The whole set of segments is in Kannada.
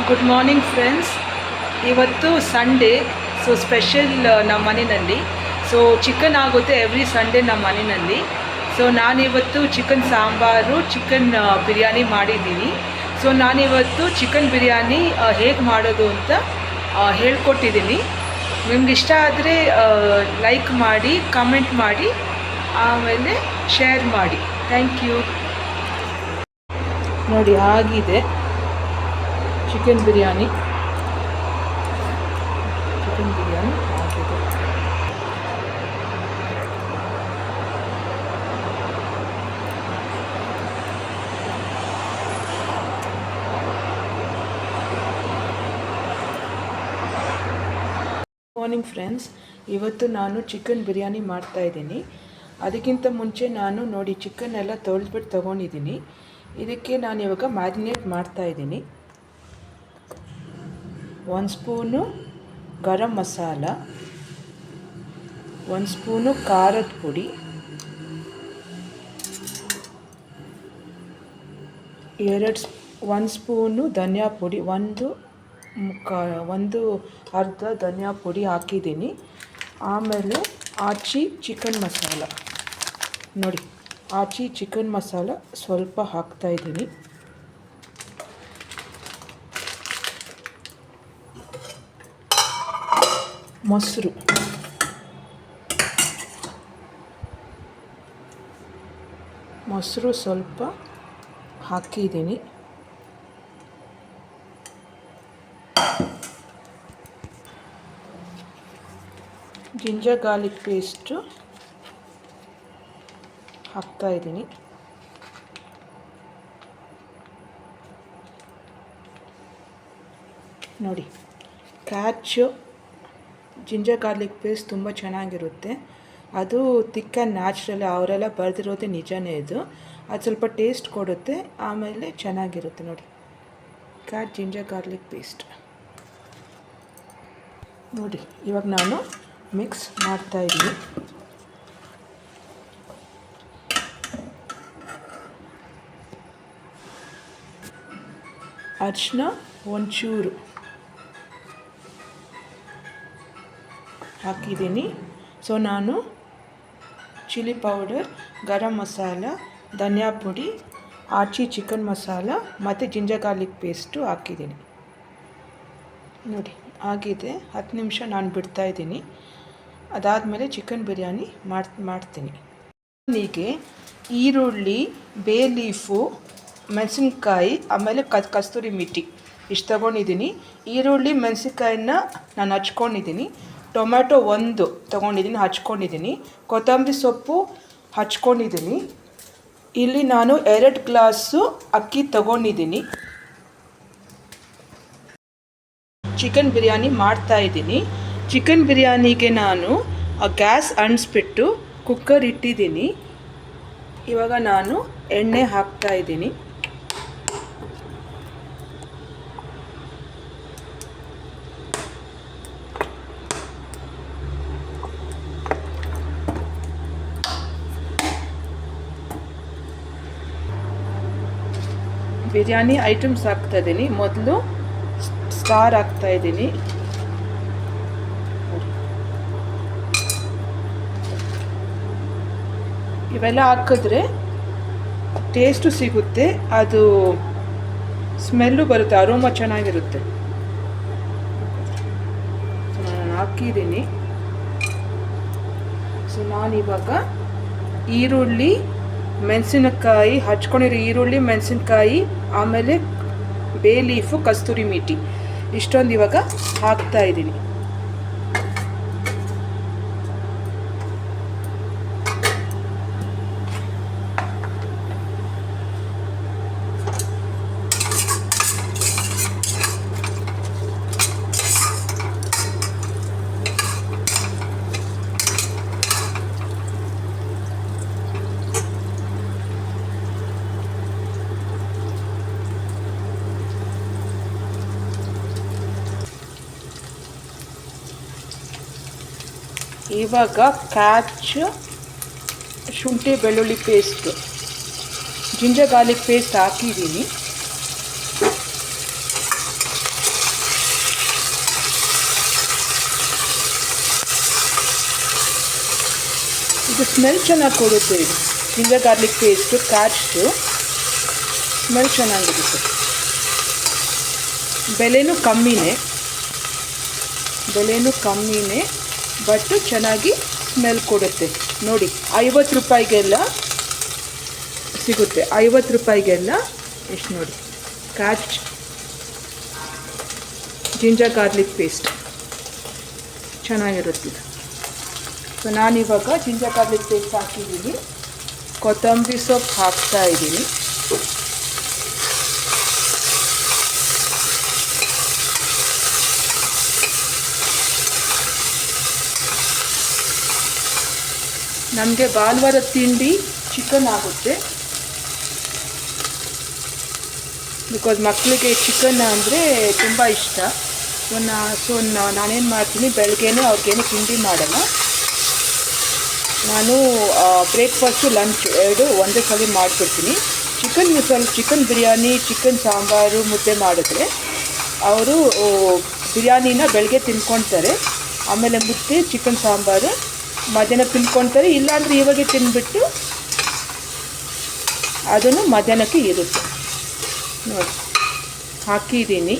Good morning friends. ಇವತ್ತು ಸಂಡೇ, ಸೊ ಸ್ಪೆಷಲ್ ನಮ್ಮ ಮನೆಯಲ್ಲಿ. ಸೊ ಚಿಕನ್ ಆಗುತ್ತೆ ಎವ್ರಿ ಸಂಡೇ ನಮ್ಮ ಮನೆಯಲ್ಲಿ. ಸೊ ನಾನಿವತ್ತು ಚಿಕನ್ ಸಾಂಬಾರು, ಚಿಕನ್ ಬಿರಿಯಾನಿ ಮಾಡಿದ್ದೀನಿ. ಸೊ ನಾನಿವತ್ತು ಚಿಕನ್ ಬಿರಿಯಾನಿ ಹೇಗೆ ಮಾಡೋದು ಅಂತ ಹೇಳ್ಕೊಟ್ಟಿದ್ದೀನಿ. ನಿಮ್ಗೆ ಇಷ್ಟ ಆದರೆ ಲೈಕ್ ಮಾಡಿ, ಕಮೆಂಟ್ ಮಾಡಿ, ಆಮೇಲೆ ಶೇರ್ ಮಾಡಿ. Thank you. ನೋಡಿ, ಆಗಿದೆ ಚಿಕನ್ ಬಿರಿಯಾನಿ ಆಗಿದೆ. ಮಾರ್ನಿಂಗ್ ಫ್ರೆಂಡ್ಸ್, ಇವತ್ತು ನಾನು ಚಿಕನ್ ಬಿರಿಯಾನಿ ಮಾಡ್ತಾಯಿದ್ದೀನಿ. ಅದಕ್ಕಿಂತ ಮುಂಚೆ ನಾನು ನೋಡಿ ಚಿಕನ್ ಎಲ್ಲ ತೊಳೆದ್ಬಿಟ್ಟು ತೊಗೊಂಡಿದ್ದೀನಿ. ಇದಕ್ಕೆ ನಾನು ಇವಾಗ ಮ್ಯಾರಿನೇಟ್ ಮಾಡ್ತಾಯಿದ್ದೀನಿ. 1 ಸ್ಪೂನು ಗರಂ ಮಸಾಲ, 1 ಸ್ಪೂನು ಖಾರದ ಪುಡಿ, 1 ಸ್ಪೂನು ಧನಿಯಾ ಪುಡಿ, ಒಂದು ಅರ್ಧ ಧನಿಯಾ ಪುಡಿ ಹಾಕಿದ್ದೀನಿ. ಆಮೇಲೆ ಆಚಿ ಚಿಕನ್ ಮಸಾಲ ನೋಡಿ, ಆಚಿ ಚಿಕನ್ ಮಸಾಲ ಸ್ವಲ್ಪ ಹಾಕ್ತಾಯಿದ್ದೀನಿ. ಮೊಸರು ಸ್ವಲ್ಪ ಹಾಕಿದ್ದೀನಿ. ಜಿಂಜರ್ ಗಾರ್ಲಿಕ್ ಪೇಸ್ಟು ಹಾಕ್ತಾಯಿದ್ದೀನಿ. ನೋಡಿ, ಕ್ಯಾಚು ಜಿಂಜರ್ ಗಾರ್ಲಿಕ್ ಪೇಸ್ಟ್ ತುಂಬ ಚೆನ್ನಾಗಿರುತ್ತೆ. ಅದು ತಿಕ್ಕ ನ್ಯಾಚುರಲ್, ಅವರೆಲ್ಲ ಬರೆದಿರೋದೇ ನಿಜನೇ. ಅದು ಸ್ವಲ್ಪ ಟೇಸ್ಟ್ ಕೊಡುತ್ತೆ, ಆಮೇಲೆ ಚೆನ್ನಾಗಿರುತ್ತೆ. ನೋಡಿ, ಕ್ಯಾಚ್ ಜಿಂಜರ್ ಗಾರ್ಲಿಕ್ ಪೇಸ್ಟ್ ನೋಡಿ. ಇವಾಗ ನಾನು ಮಿಕ್ಸ್ ಮಾಡ್ತಾಯಿದ್ದೀನಿ. ಅರಿಶಿನ ಒಂಚೂರು ಹಾಕಿದ್ದೀನಿ. ಸೊ ನಾನು ಚಿಲ್ಲಿ ಪೌಡರ್, ಗರಂ ಮಸಾಲ, ಧನಿಯಾ ಪುಡಿ, ಆಚಿ ಚಿಕನ್ ಮಸಾಲ ಮತ್ತು ಜಿಂಜರ್ ಗಾರ್ಲಿಕ್ ಪೇಸ್ಟು ಹಾಕಿದ್ದೀನಿ. ನೋಡಿ, ಆಗಿದೆ. 10 ನಿಮಿಷ ನಾನು ಬಿಡ್ತಾಯಿದ್ದೀನಿ. ಅದಾದಮೇಲೆ ಚಿಕನ್ ಬಿರಿಯಾನಿ ಮಾಡ್ತೀನಿ. ಹೀಗೆ ಈರುಳ್ಳಿ, ಬೇ ಲೀಫು, ಮೆಣಸಿನ್ಕಾಯಿ, ಆಮೇಲೆ ಕಸ್ತೂರಿ ಮೆಥಿ ಇಷ್ಟು ತೊಗೊಂಡಿದ್ದೀನಿ. ಈರುಳ್ಳಿ, ಮೆಣಸಿನ್ಕಾಯಿನ ನಾನು ಹಚ್ಕೊಂಡಿದ್ದೀನಿ. ಟೊಮ್ಯಾಟೊ 1 ತೊಗೊಂಡಿದ್ದೀನಿ, ಹಚ್ಕೊಂಡಿದ್ದೀನಿ. ಕೊತ್ತಂಬರಿ ಸೊಪ್ಪು ಹಚ್ಕೊಂಡಿದ್ದೀನಿ. ಇಲ್ಲಿ ನಾನು 2 ಗ್ಲಾಸು ಅಕ್ಕಿ ತೊಗೊಂಡಿದ್ದೀನಿ. ಚಿಕನ್ ಬಿರಿಯಾನಿ ಮಾಡ್ತಾಯಿದ್ದೀನಿ. ಚಿಕನ್ ಬಿರಿಯಾನಿಗೆ ನಾನು ಗ್ಯಾಸ್ ಅಂಟಿಸ್ಬಿಟ್ಟು ಕುಕ್ಕರ್ ಇಟ್ಟಿದ್ದೀನಿ. ಇವಾಗ ನಾನು ಎಣ್ಣೆ ಹಾಕ್ತಾಯಿದ್ದೀನಿ. ಬಿರಿಯಾನಿ ಐಟಮ್ಸ್ ಹಾಕ್ತಾಯಿದ್ದೀನಿ. ಮೊದಲು ಸ್ಟಾರ್ ಹಾಕ್ತಾಯಿದ್ದೀನಿ. ಇವೆಲ್ಲ ಹಾಕಿದ್ರೆ ಟೇಸ್ಟು ಸಿಗುತ್ತೆ, ಅದು ಸ್ಮೆಲ್ಲು ಬರುತ್ತೆ, ಅರೋಮಾ ಚೆನ್ನಾಗಿರುತ್ತೆ. ಸೊ ನಾನು ಹಾಕಿದ್ದೀನಿ. ಸೊ ನಾನಿವಾಗ ಈರುಳ್ಳಿ, ಮೆಣಸಿನಕಾಯಿ ಹಚ್ಕೊಂಡಿರೋ ಈರುಳ್ಳಿ, ಮೆಣಸಿನ್ಕಾಯಿ, ಆಮೇಲೆ ಬೇ ಲೀಫು, ಕಸ್ತೂರಿ ಮೆಥಿ ಇಷ್ಟೊಂದು ಇವಾಗ ಹಾಕ್ತಾಯಿದ್ದೀನಿ. ಇವಾಗ ಕ್ಯಾಚ್ ಶುಂಠಿ ಬೆಳ್ಳುಳ್ಳಿ ಪೇಸ್ಟ್, ಜಿಂಜರ್ ಗಾರ್ಲಿಕ್ ಪೇಸ್ಟ್ ಹಾಕಿದ್ದೀನಿ. ಇದು ಸ್ಮೆಲ್ ಚೆನ್ನಾಗಿ ಕೊಡುತ್ತೆ. ಇದು ಜಿಂಜರ್ ಗಾರ್ಲಿಕ್ ಪೇಸ್ಟು ಕಾಚ್ದು ಸ್ಮೆಲ್ ಚೆನ್ನಾಗಿರುತ್ತೆ. ಬೆಲೆನೂ ಕಮ್ಮಿನೇ ಬಟ್ ಚೆನ್ನಾಗಿ ಸ್ಮೆಲ್ ಕೊಡುತ್ತೆ. ನೋಡಿ 50 ರೂಪಾಯಿಗೆಲ್ಲ ಸಿಗುತ್ತೆ. 50 ರೂಪಾಯಿಗೆಲ್ಲ ಎಷ್ಟು ನೋಡಿ, ಕಾಚ್ ಜಿಂಜರ್ ಗಾರ್ಲಿಕ್ ಪೇಸ್ಟ್ ಚೆನ್ನಾಗಿರುತ್ತೆ. ಸೊ ನಾನಿವಾಗ ಜಿಂಜರ್ ಗಾರ್ಲಿಕ್ ಪೇಸ್ಟ್ ಹಾಕಿದ್ದೀನಿ, ಕೊತ್ತಂಬರಿ ಸೊಪ್ಪು ಹಾಕ್ತಾಯಿದ್ದೀನಿ. ನಮಗೆ ಭಾನುವಾರ ತಿಂಡಿ ಚಿಕನ್ ಆಗುತ್ತೆ. ಬಿಕಾಸ್ ಮಕ್ಕಳಿಗೆ ಚಿಕನ್ ಅಂದರೆ ತುಂಬ ಇಷ್ಟ. ಸೊ ನಾನೇನು ಮಾಡ್ತೀನಿ, ಬೆಳಗ್ಗೆನೇ ಅವ್ರಿಗೇನು ತಿಂಡಿ ಮಾಡಲ್ಲ. ನಾನು ಬ್ರೇಕ್ಫಾಸ್ಟು ಲಂಚ್ ಎರಡು ಒಂದೇ ಸಲ ಮಾಡಿಬಿಡ್ತೀನಿ. ಚಿಕನ್ ಬಿರಿಯಾನಿ, ಚಿಕನ್ ಸಾಂಬಾರು, ಮುದ್ದೆ ಮಾಡಿದ್ರೆ ಅವರು ಬಿರಿಯಾನಿನ ಬೆಳಗ್ಗೆ ತಿನ್ಕೊಳ್ತಾರೆ, ಆಮೇಲೆ ಮುದ್ದೆ ಚಿಕನ್ ಸಾಂಬಾರು ಮಧ್ಯಾಹ್ನ ತಿನ್ಕೊಳ್ತಾರೆ. ಇಲ್ಲಾಂದರೆ ಇವಾಗೆ ತಿಂದ್ಬಿಟ್ಟು ಅದನ್ನು ಮಧ್ಯಾಹ್ನಕ್ಕೆ ಇರುತ್ತೆ. ನೋಡಿ ಹಾಕಿದ್ದೀನಿ.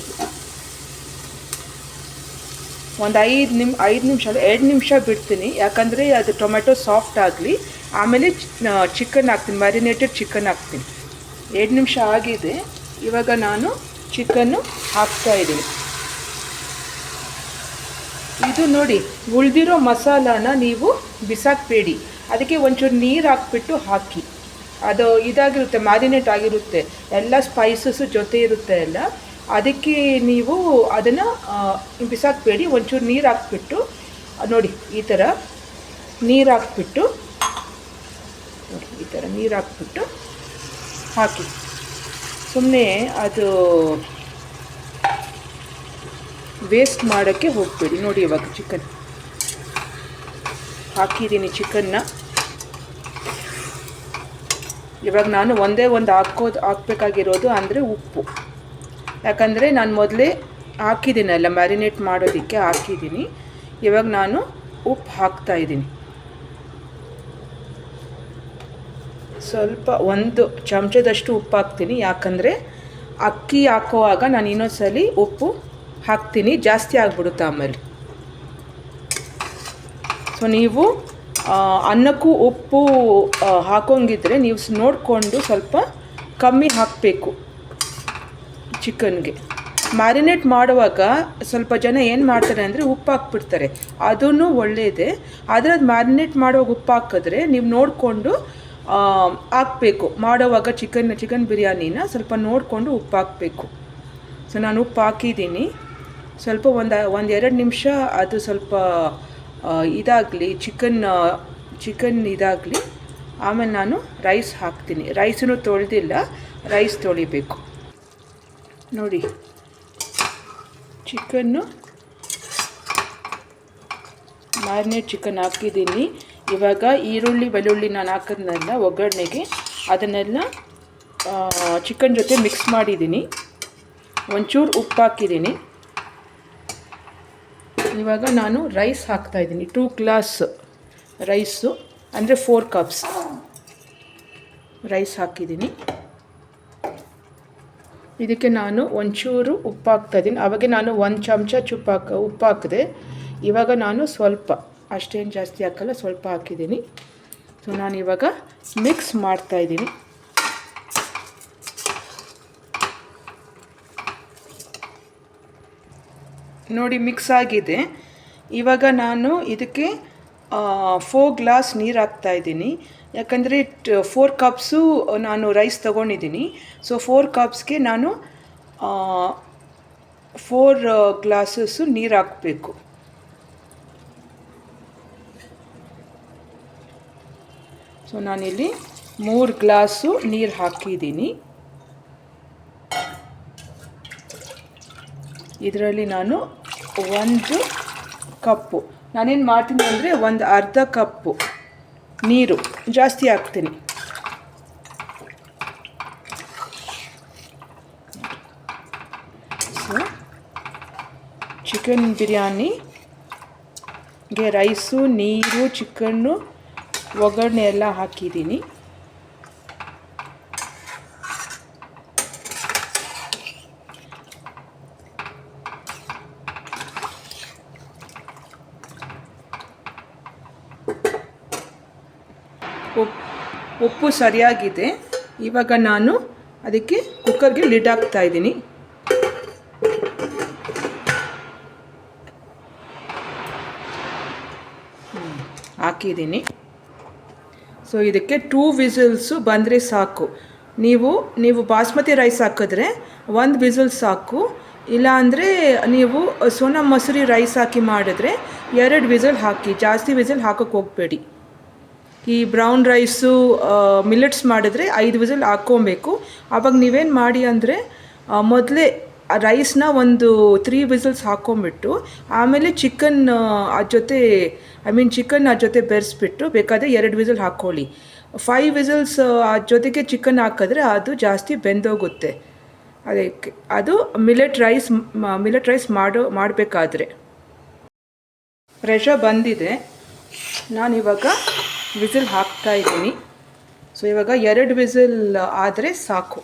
ಒಂದು 5 ನಿಮಿಷ 2 ನಿಮಿಷ ಬಿಡ್ತೀನಿ, ಯಾಕಂದರೆ ಅದು ಟೊಮೆಟೊ ಸಾಫ್ಟ್ ಆಗಲಿ. ಆಮೇಲೆ ಚಿಕನ್ ಹಾಕ್ತೀನಿ, ಮ್ಯಾರಿನೇಟೆಡ್ ಚಿಕನ್ ಹಾಕ್ತೀನಿ. 2 ನಿಮಿಷ ಆಗಿದೆ. ಇವಾಗ ನಾನು ಚಿಕನ್ನು ಹಾಕ್ತಾಯಿದ್ದೀನಿ. ಇದು ನೋಡಿ, ಉಳಿದಿರೋ ಮಸಾಲಾನ ನೀವು ಬಿಸಾಕಬೇಡಿ, ಅದಕ್ಕೆ ಒಂಚೂರು ನೀರು ಹಾಕ್ಬಿಟ್ಟು ಹಾಕಿ. ಅದು ಇದಾಗಿರುತ್ತೆ, ಮ್ಯಾರಿನೇಟ್ ಆಗಿರುತ್ತೆ, ಎಲ್ಲ ಸ್ಪೈಸಸ್ಸು ಜೊತೆ ಇರುತ್ತೆ ಎಲ್ಲ. ಅದಕ್ಕೆ ನೀವು ಅದನ್ನು ಬಿಸಾಕಬೇಡಿ, ಒಂಚೂರು ನೀರು ಹಾಕ್ಬಿಟ್ಟು ನೋಡಿ ಈ ಥರ ನೀರು ಹಾಕ್ಬಿಟ್ಟು ಹಾಕಿ. ಸುಮ್ಮನೆ ಅದು ವೇಸ್ಟ್ ಮಾಡೋಕ್ಕೆ ಹೋಗಬೇಡಿ. ನೋಡಿ ಇವಾಗ ಚಿಕನ್ ಹಾಕಿದ್ದೀನಿ. ಚಿಕನ್ನ ಇವಾಗ ನಾನು ಒಂದೇ ಒಂದು ಹಾಕಬೇಕಾಗಿರೋದು ಅಂದರೆ ಉಪ್ಪು. ಯಾಕಂದರೆ ನಾನು ಮೊದಲೇ ಹಾಕಿದ್ದೀನಲ್ಲ, ಮ್ಯಾರಿನೇಟ್ ಮಾಡೋದಕ್ಕೆ ಹಾಕಿದ್ದೀನಿ. ಇವಾಗ ನಾನು ಉಪ್ಪು ಹಾಕ್ತಾಯಿದ್ದೀನಿ. ಸ್ವಲ್ಪ 1 ಚಮಚದಷ್ಟು ಉಪ್ಪು ಹಾಕ್ತೀನಿ, ಯಾಕಂದರೆ ಅಕ್ಕಿ ಹಾಕುವಾಗ ನಾನು ಇನ್ನೊಂದ್ಸಲಿ ಉಪ್ಪು ಹಾಕ್ತೀನಿ, ಜಾಸ್ತಿ ಆಗಿಬಿಡುತ್ತೆ ಆಮೇಲೆ. ಸೊ ನೀವು ಅನ್ನಕ್ಕೂ ಉಪ್ಪು ಹಾಕೋಂಗಿದ್ರೆ ನೀವು ನೋಡಿಕೊಂಡು ಸ್ವಲ್ಪ ಕಮ್ಮಿ ಹಾಕಬೇಕು ಚಿಕನ್ಗೆ. ಮ್ಯಾರಿನೇಟ್ ಮಾಡುವಾಗ ಸ್ವಲ್ಪ ಜನ ಏನು ಮಾಡ್ತಾರೆ ಅಂದರೆ ಉಪ್ಪು ಹಾಕ್ಬಿಡ್ತಾರೆ, ಅದೂ ಒಳ್ಳೆಯದೇ. ಆದರೆ ಅದು ಮ್ಯಾರಿನೇಟ್ ಮಾಡುವಾಗ ಉಪ್ಪು ಹಾಕಿದ್ರೆ ನೀವು ನೋಡಿಕೊಂಡು ಹಾಕಬೇಕು. ಮಾಡುವಾಗ ಚಿಕನ್ ಬಿರಿಯಾನಿನ ಸ್ವಲ್ಪ ನೋಡಿಕೊಂಡು ಉಪ್ಪು ಹಾಕಬೇಕು. ಸೊ ನಾನು ಉಪ್ಪು ಹಾಕಿದ್ದೀನಿ. ಸ್ವಲ್ಪ ಒಂದು 2 ನಿಮಿಷ ಅದು ಸ್ವಲ್ಪ ಇದಾಗಲಿ, ಚಿಕನ್ ಇದಾಗಲಿ. ಆಮೇಲೆ ನಾನು ರೈಸ್ ಹಾಕ್ತೀನಿ. ರೈಸನ್ನು ತೊಳೆದಿಲ್ಲ, ರೈಸ್ ತೊಳಿಬೇಕು. ನೋಡಿ ಚಿಕನ್ನು ಮ್ಯಾರಿನೇಟ್ ಚಿಕನ್ ಹಾಕಿದ್ದೀನಿ. ಇವಾಗ ಈರುಳ್ಳಿ ಬೆಳ್ಳುಳ್ಳಿ ನಾನು ಹಾಕಿದ್ನೆಲ್ಲ ಒಗ್ಗರಣೆಗೆ, ಅದನ್ನೆಲ್ಲ ಚಿಕನ್ ಜೊತೆ ಮಿಕ್ಸ್ ಮಾಡಿದ್ದೀನಿ. ಒಂಚೂರು ಉಪ್ಪು ಹಾಕಿದ್ದೀನಿ. ಇವಾಗ ನಾನು ರೈಸ್ ಹಾಕ್ತಾಯಿದ್ದೀನಿ. 2 ಗ್ಲಾಸ್ ರೈಸು ಅಂದರೆ 4 ಕಪ್ಸ್ ರೈಸ್ ಹಾಕಿದ್ದೀನಿ. ಇದಕ್ಕೆ ನಾನು ಒಂಚೂರು ಉಪ್ಪು ಹಾಕ್ತಾಯಿದ್ದೀನಿ. ಆವಾಗ ನಾನು 1 ಚಮಚ ಉಪ್ಪು ಹಾಕಿದೆ. ಇವಾಗ ನಾನು ಸ್ವಲ್ಪ, ಅಷ್ಟೇನು ಜಾಸ್ತಿ ಹಾಕಲ್ಲ, ಸ್ವಲ್ಪ ಹಾಕಿದ್ದೀನಿ. ಸೊ ನಾನು ಇವಾಗ ಮಿಕ್ಸ್ ಮಾಡ್ತಾಯಿದ್ದೀನಿ. ನೋಡಿ ಮಿಕ್ಸ್ ಆಗಿದೆ. ಇವಾಗ ನಾನು ಇದಕ್ಕೆ 4 ಗ್ಲಾಸ್ ನೀರು ಹಾಕ್ತಾಯಿದ್ದೀನಿ. ಯಾಕಂದರೆ 4 ಕಪ್ಸು ನಾನು ರೈಸ್ ತೊಗೊಂಡಿದ್ದೀನಿ. ಸೊ 4 ಕಪ್ಸ್ಗೆ ನಾನು 4 ಗ್ಲಾಸಸ್ಸು ನೀರು ಹಾಕಬೇಕು. ಸೊ ನಾನಿಲ್ಲಿ 3 ಗ್ಲಾಸು ನೀರು ಹಾಕಿದ್ದೀನಿ. ಇದರಲ್ಲಿ ನಾನು 1 ಕಪ್ಪು, ನಾನೇನು ಮಾಡ್ತೀನಿ ಅಂದರೆ ಒಂದು ಅರ್ಧ ಕಪ್ಪು ನೀರು ಜಾಸ್ತಿ ಹಾಕ್ತೀನಿ. ಸೊ ಚಿಕನ್ ಬಿರಿಯಾನಿಗೆ ರೈಸು, ನೀರು, ಚಿಕನ್ನು ಒಗ್ಗರಣೆ ಎಲ್ಲ ಹಾಕಿದ್ದೀನಿ. ಉಪ್ಪು ಸರಿಯಾಗಿದೆ. ಇವಾಗ ನಾನು ಅದಕ್ಕೆ ಕುಕ್ಕರ್ಗೆ ಲಿಡ್ ಹಾಕ್ತಾ ಇದ್ದೀನಿ. ಹಾಕಿದ್ದೀನಿ. ಸೊ ಇದಕ್ಕೆ 2 ವಿಸಿಲ್ಸು ಬಂದರೆ ಸಾಕು. ನೀವು ಬಾಸ್ಮತಿ ರೈಸ್ ಹಾಕಿದ್ರೆ 1 ವಿಸಿಲ್ ಸಾಕು. ಇಲ್ಲಾಂದರೆ ನೀವು ಸೋನಾ ಮಸೂರಿ ರೈಸ್ ಹಾಕಿ ಮಾಡಿದ್ರೆ 2 ವಿಸಿಲ್ ಹಾಕಿ, ಜಾಸ್ತಿ ವಿಸಿಲ್ ಹಾಕೋಕ್ಕೆ ಹೋಗಬೇಡಿ. ಈ ಬ್ರೌನ್ ರೈಸು ಮಿಲೆಟ್ಸ್ ಮಾಡಿದ್ರೆ 5 ವಿಸಿಲ್ ಹಾಕ್ಕೊಬೇಕು. ಆವಾಗ ನೀವೇನು ಮಾಡಿ ಅಂದರೆ ಮೊದಲೇ ರೈಸ್ನ ಒಂದು 3 ವಿಸಿಲ್ಸ್ ಹಾಕ್ಕೊಂಬಿಟ್ಟು ಆಮೇಲೆ ಚಿಕನ್ ಚಿಕನ್ ಅದ್ರ ಜೊತೆ ಬೆರೆಸ್ಬಿಟ್ಟು ಬೇಕಾದರೆ 2 ವಿಸಿಲ್ ಹಾಕ್ಕೊಳ್ಳಿ. 5 ವಿಸಿಲ್ಸ್ ಜೊತೆಗೆ ಚಿಕನ್ ಹಾಕಿದ್ರೆ ಅದು ಜಾಸ್ತಿ ಬೆಂದೋಗುತ್ತೆ. ಅದಕ್ಕೆ ಅದು ಮಿಲೆಟ್ ರೈಸ್ ಮಾಡಬೇಕಾದ್ರೆ. ಪ್ರೆಷರ್ ಬಂದಿದೆ. ನಾನಿವಾಗ ವಿಸಿಲ್ ಹಾಕ್ತಾ ಇದ್ದೀನಿ. ಸೊ ಇವಾಗ 2 ವಿಸಿಲ್ ಆದರೆ ಸಾಕು.